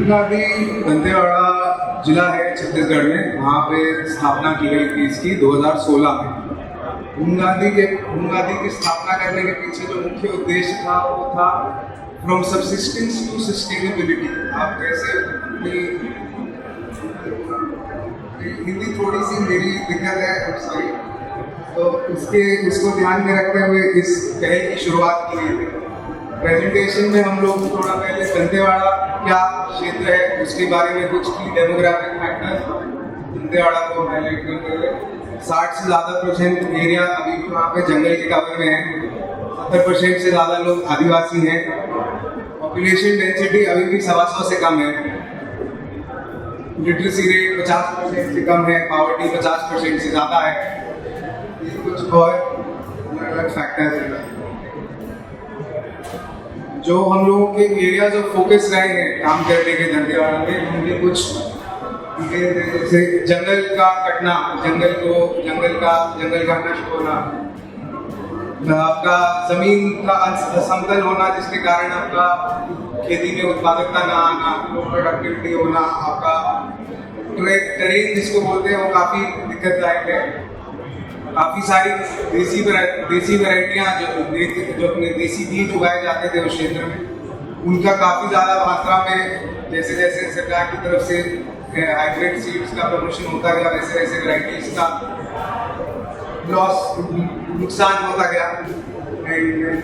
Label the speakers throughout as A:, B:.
A: भूमगादी दंतेवाड़ा जिला है छत्तीसगढ़ में, वहाँ पे स्थापना की गई थी इसकी 2016 में। भूमगादी की स्थापना करने के पीछे जो मुख्य उद्देश्य था वो था फ्रॉम सब्सिस्टेंस टू सस्टेनेबिलिटी। आप कैसे अपनी हिंदी थोड़ी सी मेरी दिक्कत है, सॉरी, तो इसको ध्यान में रखते हुए इस पहल की शुरुआत की गई थी। प्रेजेंटेशन में हम लोग थोड़ा पहले दंतेवाड़ा क्या क्षेत्र है उसके बारे में कुछ की डेमोग्राफिक फैक्टर्स दंतेवाड़ा को हाईलाइट करते हुए 60 से ज़्यादा % एरिया अभी भी वहाँ पे जंगल के कवर में है। 70% से ज़्यादा लोग आदिवासी हैं। पॉपुलेशन डेंसिटी अभी भी 125 से कम है। लिटरेसी रेट 50% से कम है। पावर्टी 50% से ज़्यादा है। ये कुछ और अलग फैक्टर्स हैं जो हम लोगों के एरियाज ऑफ फोकस रहे हैं काम करने के दंतेवाड़ा में। उनके कुछ जैसे जंगल का कटना, जंगल का नष्ट होना, आपका जमीन का असमतल होना जिसके कारण आपका खेती में उत्पादकता ना आना, प्रोडक्टिविटी होना, आपका टेरेन जिसको बोलते हैं वो काफ़ी दिक्कतदायक है। काफ़ी सारी देसी वैरायटियाँ जो अपने देसी बीज उगाए जाते थे उस क्षेत्र में, उनका काफ़ी ज़्यादा मात्रा में जैसे जैसे सरकार की तरफ से हाइब्रिड सीड्स का प्रमोशन होता गया वैसे वैसे वैराइटीज का नुकसान होता गया। एंड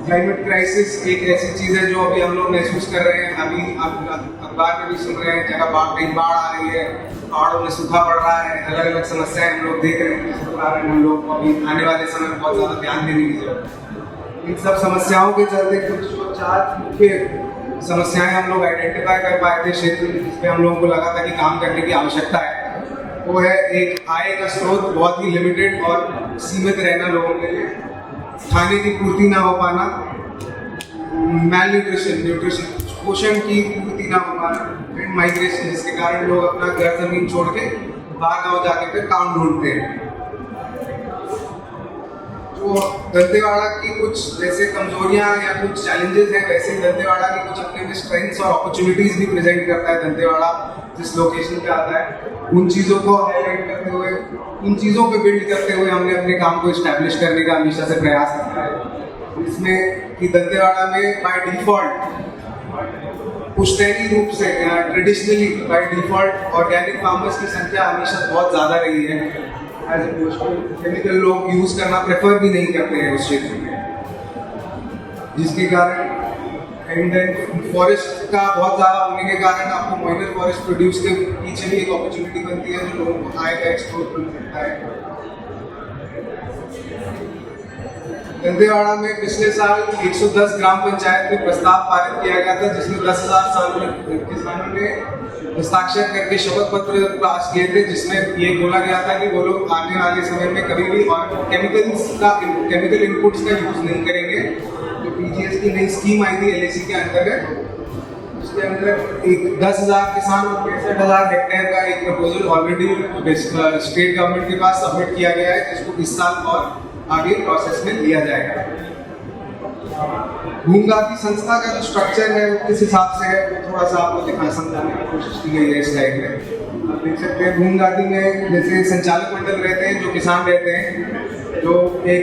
A: क्लाइमेट क्राइसिस एक ऐसी चीज़ है जो अभी हम लोग महसूस कर रहे हैं। अभी अखबार में भी सुन रहे हैं, जगह बाढ़ आ रही है, पहाड़ों में सूखा पड़ रहा है, अलग अलग समस्याएं हम लोग देख रहे हैं जिसके कारण हम लोग को अभी आने वाले समय में बहुत ज़्यादा ध्यान देने की जरूरत है। इन सब समस्याओं के चलते कुछ 4 मुख्य समस्याएं हम लोग आइडेंटिफाई कर पाए थे क्षेत्र में, जिसपे हम लोगों को लगा था कि काम करने की आवश्यकता है। वो है एक आय का स्रोत बहुत ही लिमिटेड और सीमित रहना लोगों के लिए, खाने की पूर्ति ना हो पाना, न्यूट्रिशन पोषण की पूर्ति ना हो पाना, एंड माइग्रेशन जिसके कारण लोग अपना घर जमीन छोड़ के बाहर गाँव जाके फिर काम ढूंढते हैं। तो दंतेवाड़ा की कुछ जैसे कमजोरियां या कुछ चैलेंजेस हैं, वैसे दंतेवाड़ा की कुछ अपने स्ट्रेंथ्स और अपॉर्चुनिटीज भी प्रेजेंट करता है दंतेवाड़ा जिस लोकेशन पे आता है। उन चीज़ों को हाईलाइट करते हुए, उन चीज़ों पे बिल्ड करते हुए हमने अपने काम को इस्टेब्लिश करने का हमेशा से प्रयास किया है। इसमें कि दंतेवाड़ा में बाय डिफॉल्ट पुश्तैनी रूप से traditionally by default organic farmers की संख्या हमेशा बहुत ज़्यादा रही है। एज केमिकल लोग यूज़ करना प्रेफर भी नहीं करते हैं उस क्षेत्र में, जिसके कारण एंड देन फॉरेस्ट का बहुत ज़्यादा होने के कारण आपको माइनर फॉरेस्ट प्रोड्यूस के पीछे भी एक अपॉर्चुनिटी बनती है जो लोगों को आय का एक्सप्लोर कर सकता है। दंतेवाड़ा में पिछले साल 110 ग्राम पंचायत में प्रस्ताव पारित किया गया था, जिसमें 10,000 किसानों ने हस्ताक्षर करके शपथ पत्र पास किए थे, जिसमें ये बोला गया था कि वो लोग आने वाले समय में कभी भी केमिकल इनपुट्स का यूज नहीं करेंगे। जो पीजीएस की नई स्कीम आई थी एलआईसी के अंतर्गत, उसके अंदर एक 10,000 किसान और 65,000 हेक्टेयर का एक प्रपोजल ऑलरेडी स्टेट गवर्नमेंट के पास सबमिट किया गया है, जिसको इस साल और आगे प्रोसेस में लिया जाएगा। भूमगादी संस्था का जो स्ट्रक्चर है वो किस हिसाब से है, वो थोड़ा सा आपको समझाने की कोशिश की गई है इस स्लाइड में। आप देख सकते हैं भूमगादी में जैसे संचालक मंडल रहते हैं जो किसान रहते हैं, जो एक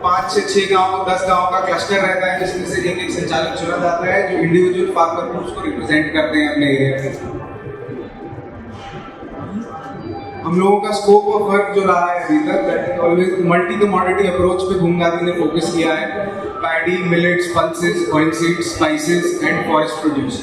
A: 5 से 6 गाँव 10 गाँव का क्लस्टर रहता है, जिसमें से एक संचालक चुना जाता है जो इंडिविजुअल फार्मर ग्रुप्स को रिप्रेजेंट करते हैं अपने एरिया में। हम लोगों का स्कोप ऑफ वर्क जो रहा है अभी तक, that is always multi commodity approach पे भूमगादी ने फोकस किया है। Paddy, millets, pulses, oilseeds, spices and forest produce.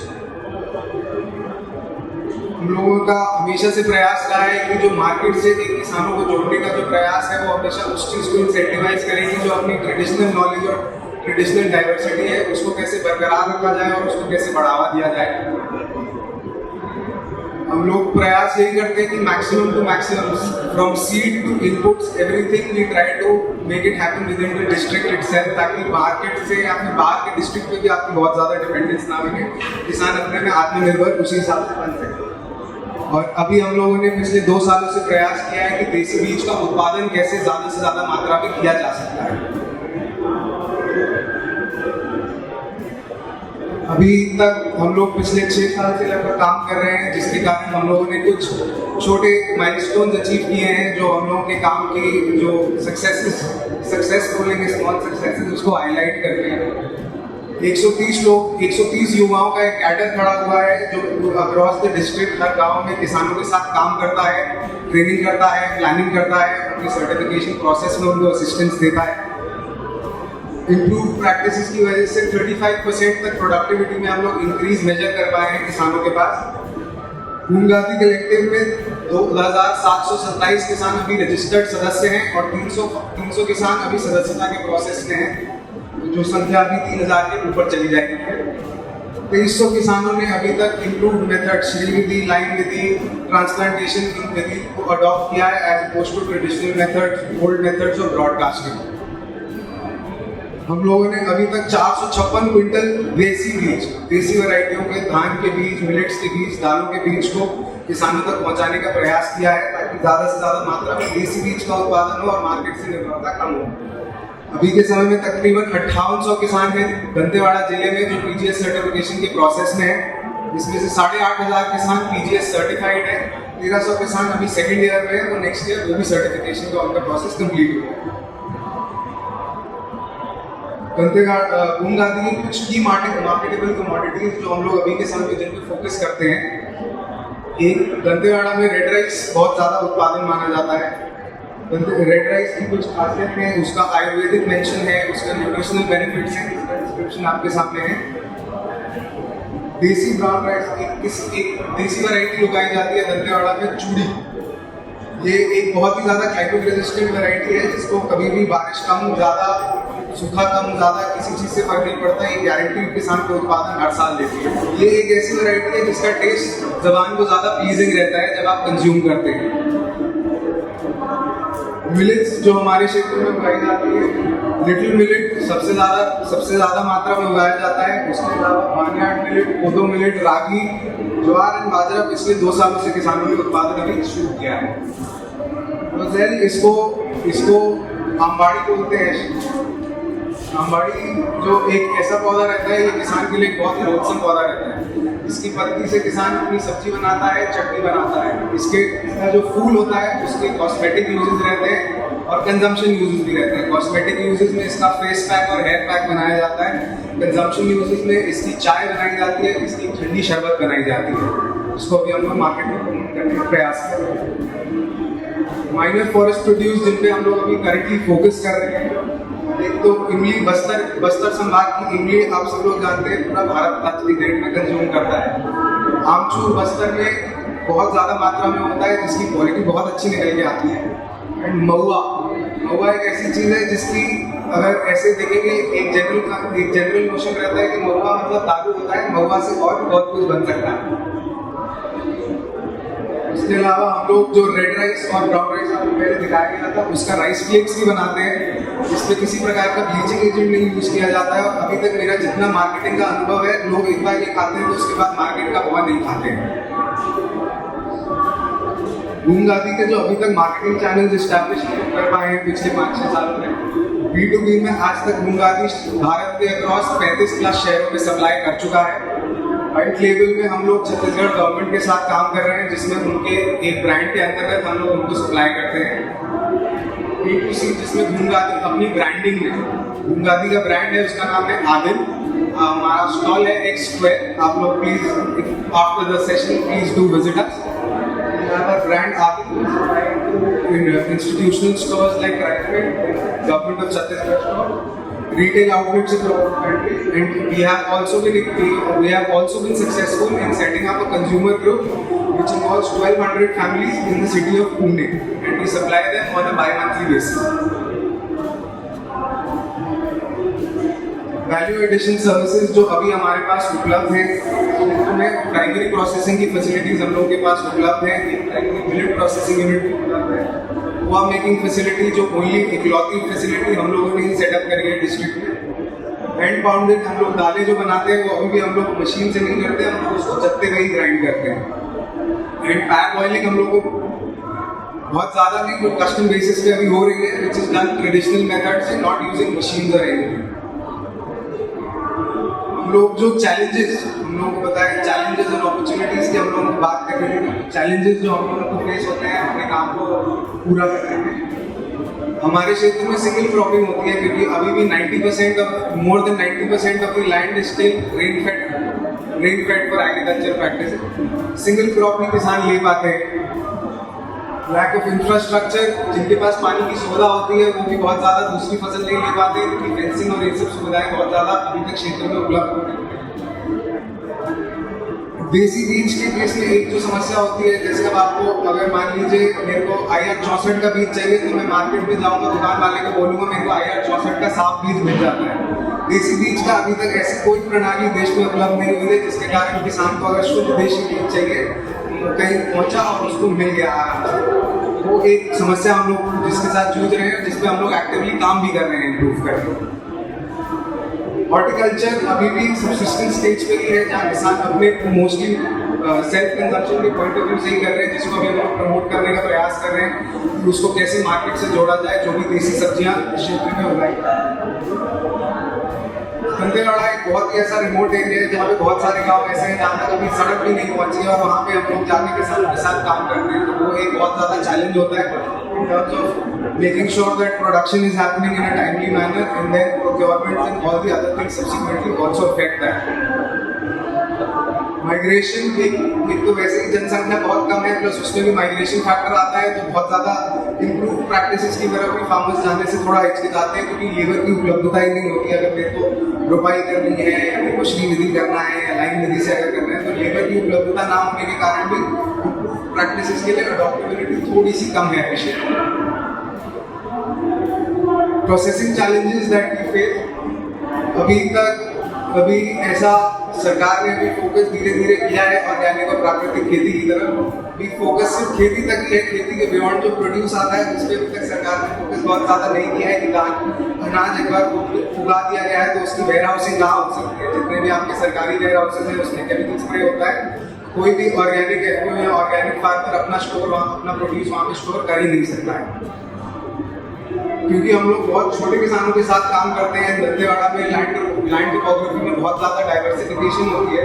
A: हम लोगों का हमेशा से प्रयास रहा है कि जो मार्केट से एक किसानों को जोड़ने का जो प्रयास है वो हमेशा उस चीज़ को इंसेंटिवाइज करें कि जो अपनी ट्रेडिशनल नॉलेज और ट्रेडिशनल डाइवर्सिटी है उसको कैसे बरकरार रखा जाए और उसको कैसे बढ़ावा दिया जाए। हम लोग प्रयास यही करते हैं कि maximum to maximum from seed to inputs everything we try to make it happen within the district itself, ताकि मार्केट से या फिर बाहर के डिस्ट्रिक्ट पे भी आपकी बहुत ज़्यादा डिपेंडेंस ना बने, किसान अपने में आत्मनिर्भर उसी हिसाब से बन सके। और अभी हम लोगों ने पिछले 2 सालों से प्रयास किया है कि देसी बीज का उत्पादन कैसे ज़्यादा से ज़्यादा मात्रा में किया जा सकता है। अभी तक हम लोग पिछले 6 साल से लगभग काम कर रहे हैं, जिसके कारण हम लोगों ने कुछ छोटे माइलस्टोन्स अचीव किए हैं, जो हम लोगों के काम की जो सक्सेस बोलेंगे, स्मॉल सक्सेसेस, उसको हाईलाइट करते हैं। 130 युवाओं का एक कैडर खड़ा हुआ है जो अक्रॉस द डिस्ट्रिक्ट हर गांव में किसानों के साथ काम करता है, ट्रेनिंग करता है, प्लानिंग करता है, उनकी सर्टिफिकेशन प्रोसेस में उनको असिस्टेंस देता है। इम्प्रूव प्रैक्टिसेस की वजह से 35% तक प्रोडक्टिविटी में हम लोग इंक्रीज मेजर कर पाए हैं किसानों के पास। भूमगाती कलेक्टिव में 2727 किसान अभी रजिस्टर्ड सदस्य हैं और 300 किसान अभी सदस्यता के प्रोसेस में हैं, जो संख्या अभी 3000 के ऊपर चली जाएगी। 2300 किसानों ने अभी तक इम्प्रूव मेथड श्री विधि, लाइन विधि, ट्रांसप्लांटेशन विधि को अडॉप्ट किया है as opposed to traditional methods, old methods और ब्रॉडकास्टिंग। हम लोगों ने अभी तक 456 क्विंटल देसी वैरायटियों के धान के बीज, मिलेट्स के बीज, दालों के बीज को किसानों तक पहुंचाने का प्रयास किया है, ताकि ज़्यादा से ज़्यादा मात्रा में देसी बीज का उत्पादन हो और मार्केट से निर्भरता कम हो। अभी के समय में तकरीबन 5800 किसान हैं दंतेवाड़ा जिले में जो पीजीएस सर्टिफिकेशन के प्रोसेस में है, जिसमें से 8500 किसान पीजीएस सर्टिफाइड है, 1300 किसान अभी सेकेंड ईयर में है और नेक्स्ट ईयर वो भी सर्टिफिकेशन का उनका प्रोसेस कंप्लीट होगा। भूमगाती की कुछ की मार्केटेबल कमोडिटीज जो हम लोग अभी के समय में जिन पे फोकस करते हैं, एक दंतेवाड़ा में रेड राइस बहुत ज़्यादा उत्पादन माना जाता है। रेड राइस की कुछ खासियत है, उसका आयुर्वेदिक मेंशन है, उसका न्यूट्रिशनल बेनिफिट्स हैं, उसका डिस्क्रिप्शन आपके सामने है। देसी ब्राउन राइस एक देसी वैरायटी उगाई जाती है दंतेवाड़ा में, चूड़ी। ये एक बहुत ही ज़्यादा क्लाइमेट रेजिस्टेंट वैरायटी है, जिसको कभी भी बारिश कम ज़्यादा, सूखा कम ज़्यादा, किसी चीज़ से फर्क नहीं पड़ता। ये गारंटी किसान को उत्पादन हर साल देती है। ये एक ऐसी वैरायटी है जिसका टेस्ट ज़बान को ज़्यादा प्लीजिंग रहता है जब आप कंज्यूम करते हैं। मिलेट्स जो हमारे क्षेत्र में उगाई जाती है, लिटिल मिलेट सबसे ज़्यादा मात्रा में उगाया जाता है। उसके अलावा बार्नयार्ड मिलेट, कोदो मिलेट, रागी, ज्वार एंड बाजरा पिछले 2 सालों से किसानों ने उत्पादन अभी शुरू किया है। तो इसको आमबाड़ी बोलते हैं। आमबाड़ी जो एक ऐसा पौधा रहता है, ये किसान के लिए बहुत ही रोचक पौधा रहता है। इसकी पत्ती से किसान अपनी सब्जी बनाता है, चटनी बनाता है। इसका जो फूल होता है उसके कॉस्मेटिक यूजेस रहते हैं और कंजम्पशन यूजेस भी रहते हैं। कॉस्मेटिक यूजेस में इसका फेस पैक और हेयर पैक बनाया जाता है। कंजम्पशन यूजेस में इसकी चाय बनाई जाती है, इसकी ठंडी शरबत बनाई जाती है, जिसको अभी हम लोग मार्केट में प्रमोट करने का प्रयास कर रहे हैं। माइनर फॉरेस्ट प्रोड्यूस जिन पे हम लोग अभी करेंटली फोकस कर रहे हैं, एक तो इमली, बस्तर संभाग की इमली आप सब लोग जानते हैं, पूरा भारत आज की डेट में कंज्यूम करता है। आमचूर बस्तर में बहुत ज़्यादा मात्रा में होता है, जिसकी क्वालिटी बहुत अच्छी निकल के आती है। एंड महुआ एक ऐसी चीज़ है जिसकी अगर ऐसे देखेंगे, एक जनरल नोशन रहता है कि महुआ मतलब दारू होता है, महुआ से और भी बहुत कुछ बन सकता है। इसके अलावा हम लोग जो रेड राइस और ब्राउन राइस आपको पहले दिखाया गया था, उसका राइस फ्लेक्स भी बनाते हैं, जिसमें किसी प्रकार का ब्लीचिंग एजेंट नहीं यूज किया जाता है। और अभी तक मेरा जितना मार्केटिंग का अनुभव है, लोग एक बार ये खाते हैं तो उसके बाद मार्केट का बहुत नहीं खाते हैं। भूमगाती के जो अभी तक मार्केटिंग चैनल एस्टैब्लिश कर पाए हैं पिछले 5-6 सालों में, B2B में आज तक भूमगाती भारत के अक्रॉस 35+ शहरों में सप्लाई कर चुका है। व्हाइट लेबल में हम लोग छत्तीसगढ़ गवर्नमेंट के साथ काम कर रहे हैं, जिसमें उनके एक ब्रांड के अंतर्गत हम लोग उनको सप्लाई करते हैं। B2C जिसमें भूमगाती अपनी ब्रांडिंग में, भूमगाती का ब्रांड है, उसका नाम है आदिल। हमारा स्टॉल है X Square। आप लोग please after the session please do visit us. Brand Adil in institutional stores like government of Chhattisgarh store, retail outlets across the country, and we have also been successful in setting up a consumer group which involves 1200 families in the city of Pune, and we supply them on a bi-monthly basis. Value addition services जो अभी हमारे पास उपलब्ध हैं, उनमें primary processing की facilities हम लोगों के पास उपलब्ध है। प्राइमरी मिलेट प्रोसेसिंग यूनिट भी उपलब्ध है। पोहा मेकिंग फैसिलिटी जो ओनली इकलौती फैसिलिटी हम लोगों ने ही सेटअप करी है डिस्ट्रिक्ट में। हैंड पाउंडेड हम लोग दालें जो बनाते हैं वो अभी भी हम लोग मशीन से नहीं करते, हम लोग उसको जत्ते में ही ग्राइंड करते हैं। एंड पैक ऑयलिंग हम लोग को बहुत ज़्यादा नहीं, जो कस्टम बेसिस पे अभी हो रही है, which is done traditional method से, नॉट यूजिंग मशीन और एनीथिंग। हम लोग जो चैलेंजेस हम लोगों को बताया, चैलेंजेस और अपॉर्चुनिटीज की हम लोगों को बात कर रहे हैं। चैलेंजेस जो हम लोगों को फेस होते हैं अपने काम को पूरा करने में, हमारे क्षेत्र में सिंगल क्रॉपिंग होती है क्योंकि अभी भी 90% of more than 90% of the land is still rain fed for agriculture practice. Single crop ही किसान ले पाते हैं। लैक ऑफ इंफ्रास्ट्रक्चर, जिनके पास पानी की सुविधा होती है वो भी बहुत ज़्यादा दूसरी फसल नहीं ले पाते क्योंकि फेंसिंग और ये सब सुविधाएं बहुत ज़्यादा अभी तक क्षेत्र में उपलब्ध होती है। देसी बीज के केस में एक जो समस्या होती है, जैसे अब आपको अगर मान लीजिए मेरे को IR 64 का बीज चाहिए तो मैं मार्केट में जाऊंगा, दुकान वाले को बोलूंगा मेरे को IR 64 का साफ बीज मिल जाता है। देसी बीज का अभी तक ऐसी कोई प्रणाली देश में उपलब्ध नहीं हुई है जिसके कारण किसान को अगर शुद्ध देशी बीज चाहिए कहीं पहुंचा और उसको मिल गया आराम से। वो एक समस्या हम लोग जिसके साथ जूझ रहे हैं, जिसपे हम लोग एक्टिवली काम भी कर रहे हैं इम्प्रूव करके। हॉर्टिकल्चर अभी भी सब्सिस्टेंस स्टेज पे ही है जहाँ किसान अपने मोस्टली सेल्फ कंजम्पशन के पॉइंट ऑफ व्यू से ही कर रहे हैं, जिसको अभी हम लोग प्रमोट करने का प्रयास कर रहे हैं कि उसको कैसे मार्केट से जोड़ा जाए, जो भी देसी सब्जियां क्षेत्र में उगाई। दंतेवाड़ा एक बहुत ही ऐसा रिमोट एरिया है जहाँ पे बहुत सारे गांव ऐसे हैं जहाँ तक अभी सड़क भी नहीं पहुंची है और वहाँ पे हम लोग जाके किसानों के साथ काम करते हैं, तो वो एक बहुत ज़्यादा चैलेंज होता है in terms of making sure that production is happening in a timely manner and then procurement and all the other things subsequently also affect that. Migration एक तो वैसे ही जनसंख्या बहुत कम है, प्लस उसमें भी माइग्रेशन फैक्टर आता है, तो बहुत ज़्यादा इम्प्रूव प्रैक्टिसेस की तरफ भी फार्मर्स जाने से थोड़ा हिचकिचाते हैं क्योंकि लेबर की उपलब्धता ही नहीं होती। अगर मेरे को रोपाई करनी है या मेरे को श्रीविधि करना है या लाइन विधि से अगर करना है तो लेबर की उपलब्धता ना होने के कारण भी प्रैक्टिसेस के लिए अडॉप्टेबिलिटी थोड़ी सी कम है विषय। Processing challenges that we face, अभी ऐसा सरकार ने भी फोकस धीरे धीरे किया है ऑर्गेनिक और प्राकृतिक खेती की तरफ। भी फोकस सिर्फ खेती तक ही है, खेती के बियॉन्ड जो प्रोड्यूस आता है उस पर अभी तक सरकार ने फोकस बहुत ज़्यादा नहीं किया है कि अनाज एक बार उगा दिया गया है तो उसकी वेयर हाउसिंग कहाँ हो सकती है। जितने भी आपके सरकारी वेयर हाउसेज हैं उसमें केमिकल स्प्रे होता है, कोई भी ऑर्गेनिक एफपीओ या ऑर्गेनिक फार्मर अपना स्टोर वहाँ अपना प्रोड्यूस वहाँ पे स्टोर कर ही नहीं सकता है क्योंकि हम लोग बहुत छोटे किसानों के साथ काम करते हैं। दंतेवाड़ा में लैंड टोपोग्राफी में बहुत ज़्यादा डाइवर्सिफिकेशन होती है।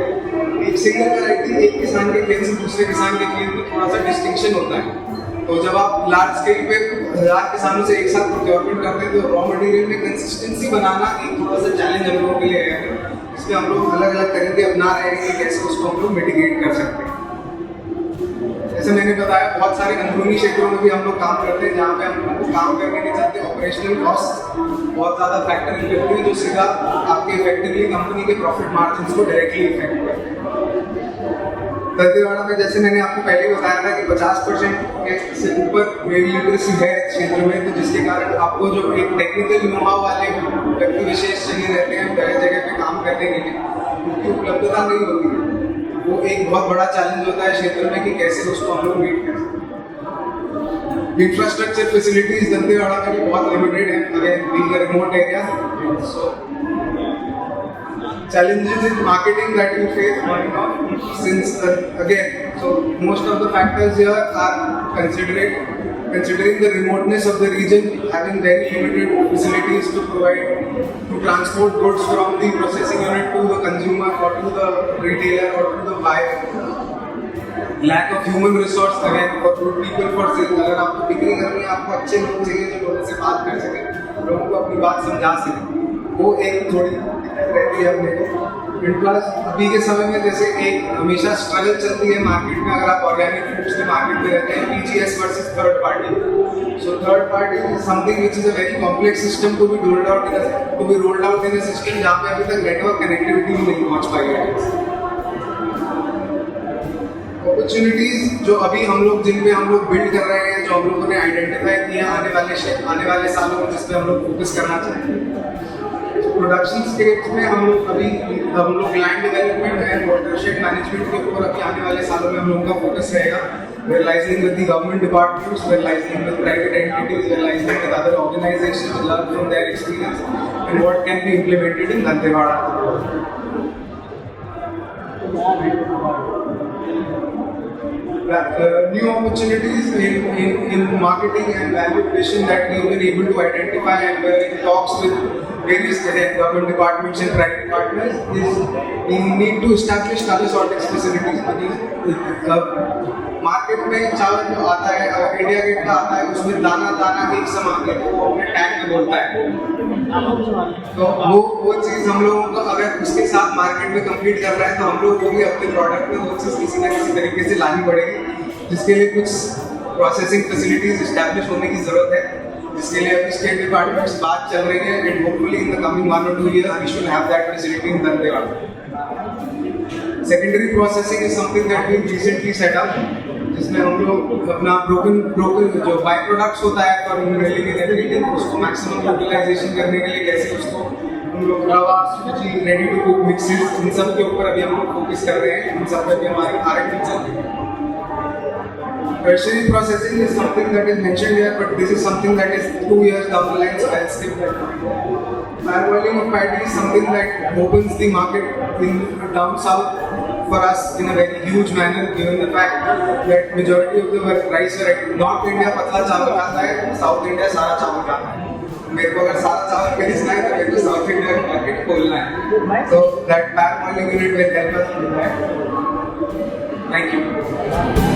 A: एक सिंगल वैरायटी एक किसान के खेत से दूसरे किसान के खेत में थोड़ा सा डिस्टिंक्शन होता है, तो जब आप लार्ज स्केल पे 1000 किसानों से एक साथ प्रोक्योरमेंट करते हैं तो रॉ मटेरियल में कंसिस्टेंसी बनाना एक थोड़ा सा चैलेंज हम लोगों के लिए है। इसमें हम लोग अलग अलग तरीके अपना रहे हैं कि कैसे उसको हम लोग मिटिगेट कर सकते हैं। जैसे मैंने बताया बहुत सारे अंदरूनी क्षेत्रों में भी हम लोग काम करते हैं जहाँ पे हम लोगों को काम करने के चलते ऑपरेशनल कॉस्ट बहुत ज़्यादा फैक्टर इन करती है जो सीधा आपके इफेक्टिवली कंपनी के प्रॉफिट मार्जिन को डायरेक्टली इफेक्ट करते हैं। दंतेवाड़ा में जैसे मैंने आपको पहले बताया था कि 50% से ऊपर वेरी लिटरेसी है क्षेत्र में, तो जिसके कारण आपको जो एक टेक्निकल नो-हाउ वाले व्यक्ति विशेष चाहिए रहते हैं जगह जगह पे काम करने के लिए, उनकी उपलब्धता नहीं होती है। वो एक बहुत बड़ा चैलेंज होता है क्षेत्र में कि कैसे उसको हम लोग मीट कर सकते। इंफ्रास्ट्रक्चर फैसिलिटीज दंतेवाड़ा में भी बहुत लिमिटेड है, again being a remote area. So challenges in marketing that you face since again, so most of the factors here are considering the remoteness of the region, having very limited facilities to transport goods from the processing unit to the consumer or to the retailer or to the buyer. Lack of human resource again for good people for sale. अगर आपको बिक्री करनी है, आपको अच्छे लोग चाहिए जो लोगों से बात कर सके, लोगों को अपनी बात समझा सके, वो एक थोड़ी रहती है अपने को। प्लस अभी के समय में जैसे एक हमेशा स्ट्रगल चलती है मार्केट में, अगर आप ऑर्गेनिक फूड्स के मार्केट में रहते हैं, PGS versus third party. So third party is something which is a very complex system to be rolled out in a system जहाँ पे अभी तक नेटवर्क कनेक्टिविटी नहीं पहुँच पाई है। अपॉर्चुनिटीज जो अभी हम लोग जिन पे हम लोग बिल्ड कर रहे हैं, जो हम लोगों ने आइडेंटिफाई किया आने वाले सालों में जिस पे हम लोग फोकस करना चाहते हैं। प्रोडक्शन स्टेज में हम लोग land development and watershed management के ऊपर अभी आने वाले सालों में हम लोगों का फोकस रहेगा। We're liaising with the government departments, we're liaising with private entities, we're liaising with other organizations to learn from their experience and what can be implemented in Dantewada. New opportunities in marketing and value addition that we've been able to identify, and we're in talks with various government departments and private partners is we need to establish color sorting facilities. Market में चावल जो आता है India gate का आता है उसमें दाना दाना एक समान है वो अपने टैग में बोलता है तो वो चीज़ हम लोगों को अगर उसके साथ मार्केट में कम्पीट कर रहा है तो हम लोग को भी अपने प्रोडक्ट में वो चीज़ किसी न किसी तरीके से लानी पड़ेगी जिसके लिए कुछ प्रोसेसिंग फैसिलिटीज इस्टेब्लिश होने की ज़रूरत है जिसके लिए अभी स्टेट डिपार्टमेंट से बात चल रही है and hopefully in the coming 1 or 2 years we should have that facility in Dantewada. Secondary processing is something that we recently set up जिसमें हम लोग अपना ब्रोकन जो बाय प्रोडक्ट्स होता है फॉर मिनरलिंग एंड एवरीथिंग उसको मैक्सिमम यूटिलाइजेशन करने के लिए कैसे उसको हम लोग रवा सूजी रेडी टू कुक मिक्सेस इन सब के ऊपर अभी हम लोग फोकस कर रहे हैं इन सब पे भी हमारी R&D चल रही है. Tertiary processing is something that is mentioned here, but this is something that is 2 years down the line, so I'll skip that. Parboiling of paddy is something that opens the market in down south for us in a very huge manner, given the fact that majority of the rice variety, North India पतला चावल खाता है, South India सारा चावल खाता है. मेरे को अगर सारा चावल बेचना है तो मेरे को South India का market खोलना है. So that parboiling unit will help us do that. Thank you.